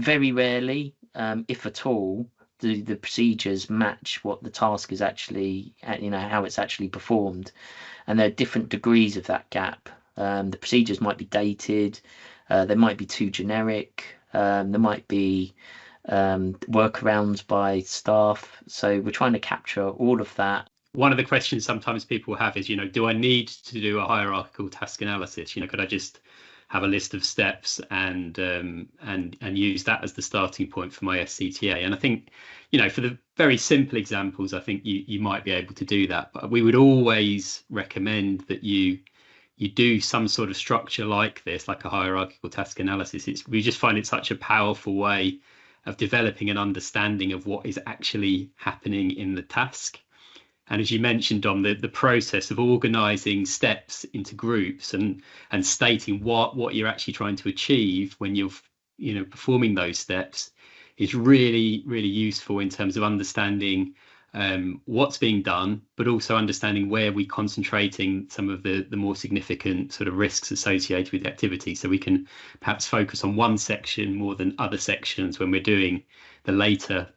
Very rarely, if at all, do the procedures match what the task is actually, how it's actually performed. And there are different degrees of that gap. The procedures might be dated, they might be too generic, there might be workarounds by staff. So we're trying to capture all of that. One of the questions sometimes people have is, do I need to do a hierarchical task analysis? Could I just have a list of steps and use that as the starting point for my SCTA? And I think, for the very simple examples, I think you might be able to do that. But we would always recommend that you do some sort of structure like this, like a hierarchical task analysis. We just find it such a powerful way of developing an understanding of what is actually happening in the task. And as you mentioned, Dom, the process of organising steps into groups and stating what you're actually trying to achieve when you're performing those steps is really, really useful in terms of understanding what's being done, but also understanding where we're concentrating some of the more significant sort of risks associated with the activity. So we can perhaps focus on one section more than other sections when we're doing the later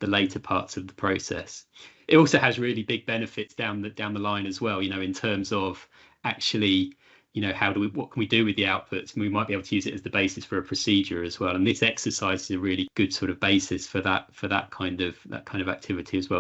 parts of the process. It also has really big benefits down the line as well, in terms of actually, what can we do with the outputs? And we might be able to use it as the basis for a procedure as well. And this exercise is a really good sort of basis for that kind of activity as well.